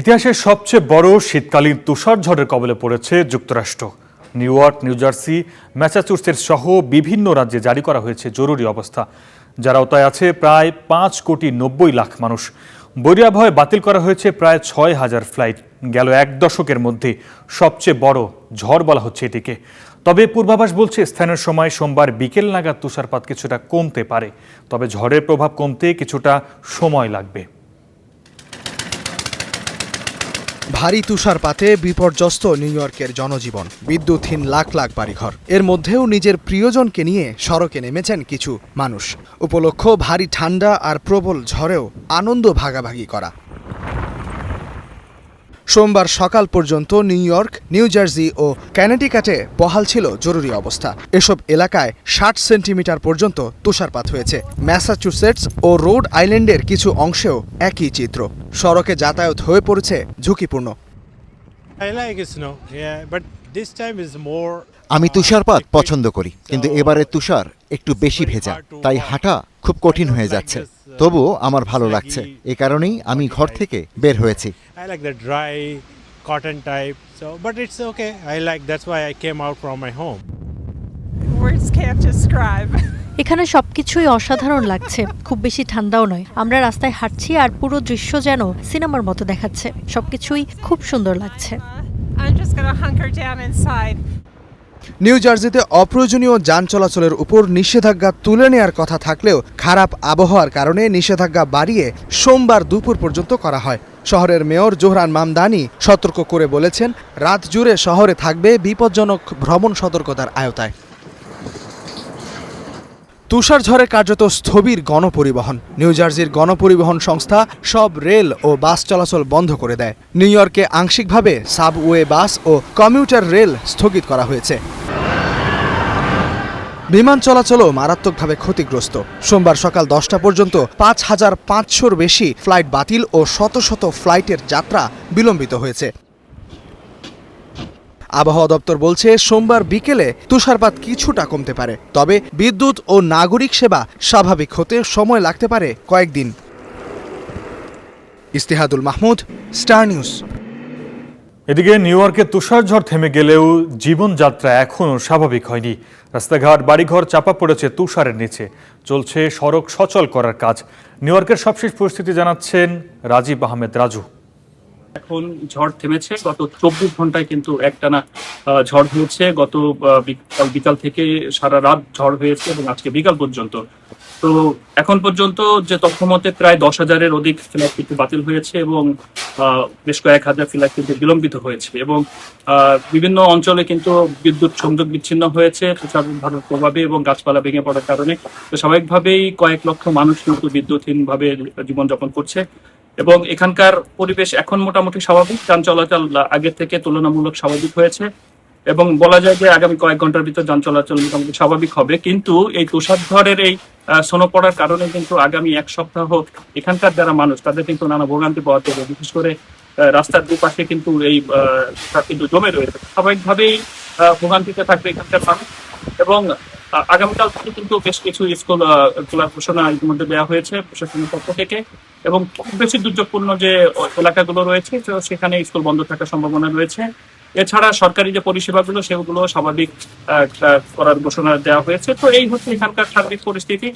ইতিহাসের সবচেয়ে বড় শীতকালীন তুষারঝড়ের কবলে পড়েছে যুক্তরাষ্ট্র। New York, new jersey, Massachusetts সহ বিভিন্ন রাজ্যে জারি করা হয়েছে জরুরি অবস্থা, যার আওতায় আছে প্রায় 5,90,00,000 মানুষ। বৈরী আবহাওয়ায় বাতিল করা হয়েছে প্রায় 6,000 ফ্লাইট। গেল এক দশকের মধ্যে সবচেয়ে বড় ঝড় বলা হচ্ছে এটিকে। তবে পূর্বাভাস বলছে স্থানীয় সময় সোমবার বিকেল নাগাদ তুষারপাত কিছুটা কমতে পারে, তবে ঝড়ের প্রভাব কমতে কিছুটা সময় লাগবে। ভারী তুষারপাতে বিপর্যস্ত নিউ ইয়র্কের জনজীবন, বিদ্যুৎহীন লাখ লাখ বাড়িঘর। এর মধ্যেও নিজের প্রিয়জনকে নিয়ে সড়কে নেমেছেন কিছু মানুষ। উপলক্ষ ভারী ঠান্ডা আর প্রবল ঝড়েও আনন্দ ভাগাভাগি করা। সোমবার সকাল পর্যন্ত নিউ ইয়র্ক, নিউ জার্সি ও কানেটিকাটে বহাল ছিল জরুরি অবস্থা। এসব এলাকায় 60 সেন্টিমিটার পর্যন্ত তুষারপাত হয়েছে। ম্যাসাচুসেটস ও রোড আইল্যান্ডের কিছু অংশেও একই চিত্র। সড়কে যাতায়াত হয়ে পড়েছে ঝুঁকিপূর্ণ। আমি তুষারপাত পছন্দ করি, কিন্তু এবারে তুষার একটু বেশি ভেজা, তাই হাঁটা খুব কঠিন হয়ে যাচ্ছে। তবুও আমার ভালো লাগছে, এ কারণেই আমি ঘর থেকে বের হয়েছি। এখানে সবকিছুই অসাধারণ লাগছে, খুব বেশি ঠান্ডাও নয়। আমরা রাস্তায় হাঁটছি আর পুরো দৃশ্য যেন সিনেমার মতো দেখাচ্ছে। সবকিছুই খুব সুন্দর লাগছে। নিউ জার্সিতে অপ্রয়োজনীয় যান চলাচলের উপর নিষেধাজ্ঞা তুলে নেওয়ার কথা থাকলেও খারাপ আবহাওয়ার কারণে নিষেধাজ্ঞা বাড়িয়ে সোমবার দুপুর পর্যন্ত করা হয়। শহরের মেয়র জোহরান মামদানি সতর্ক করে বলেছেন, রাত জুড়ে শহরে থাকবে বিপজ্জনক ভ্রমণ সতর্কতার আওতায়। তুষার ঝড়ে কার্যত স্থবির গণপরিবহন। নিউ জার্সির গণপরিবহন সংস্থা সব রেল ও বাস চলাচল বন্ধ করে দেয়। নিউ ইয়র্কে আংশিকভাবে সাবওয়ে বাস ও কমিউটার রেল স্থগিত করা হয়েছে। বিমান চলাচলও মারাত্মকভাবে ক্ষতিগ্রস্ত। সোমবার সকাল 10টা পর্যন্ত 5,500-র বেশি ফ্লাইট বাতিল ও শত শত ফ্লাইটের যাত্রা বিলম্বিত হয়েছে। আবহাওয়া দপ্তর বলছে, সোমবার বিকেলে তুষারপাত কিছুটা কমতে পারে, তবে বিদ্যুৎ ও নাগরিক সেবা স্বাভাবিক হতে সময় লাগতে পারে কয়েকদিন। ইস্তেহাদুল মাহমুদ, স্টার নিউজ। এদিকে নিউ ইয়র্কে তুষারঝড় থেমে গেলেও জীবনযাত্রা এখনও স্বাভাবিক হয়নি। রাস্তাঘাট, বাড়িঘর চাপা পড়েছে তুষারের নিচে। চলছে সড়ক সচল করার কাজ। নিউ ইয়র্কের সবশেষ পরিস্থিতি জানাচ্ছেন রাজীব আহমেদ রাজু। এখন ঝড় থেমেছে। গত 24 ঘন্টায় কিন্তু একটানা ঝড় হয়েছে। গত বিকাল থেকে সারা রাত ঝড় হয়েছে এবং আজকে বিকাল পর্যন্ত। তো এখন পর্যন্ত যে তথ্য মতে প্রায় 10,000-এর অধিক ফ্লাইট কিন্তু বাতিল হয়েছে এবং বেশ কয়েক হাজার ফ্লাইট কিন্তু বিলম্বিত হয়েছে এবং বিভিন্ন অঞ্চলে কিন্তু বিদ্যুৎ সংযোগ বিচ্ছিন্ন হয়েছে তুষারঝড়ের প্রভাবে এবং গাছপালা ভেঙে পড়ার কারণে। তো স্বাভাবিকভাবেই কয়েক লক্ষ মানুষ কিন্তু বিদ্যুৎহীনভাবে জীবনযাপন করছে এবং এখানকার পরিবেশ এখন মোটামুটি স্বাভাবিক। যান চলাচল আগের থেকে তুলনামূলক স্বাভাবিক হয়েছে এবং বলা যায় যে আগামী কয়েক ঘন্টার ভিতর যান চলাচল মোটামুটি স্বাভাবিক হবে। কিন্তু এই তুষারঝড়ের এই স্নো পড়ার কারণে কিন্তু আগামী এক সপ্তাহ এখানকার যারা মানুষ তাদের কিন্তু নানা ভোগান্তি পাওয়াতে হবে। বিশেষ করে রাস্তার দুপাশে কিন্তু এই কিন্তু জমে রয়েছে। স্বাভাবিকভাবেই ভোগান্তিতে থাকবে এখানকার মানুষ এবং আগামীকাল থেকে কিন্তু বেশ কিছু স্কুল খোলার ঘোষণা ইতিমধ্যে দেওয়া হয়েছে প্রশাসনের পক্ষ থেকে এবং খুব বেশি দুর্যোগপূর্ণ যে এলাকাগুলো রয়েছে সেখানে স্কুল বন্ধ থাকার সম্ভাবনা রয়েছে। এছাড়া সরকারি যে পরিষেবাগুলো সেগুলো স্বাভাবিক করার ঘোষণা দেওয়া হয়েছে। তো এই হচ্ছে এখানকার সার্বিক পরিস্থিতি।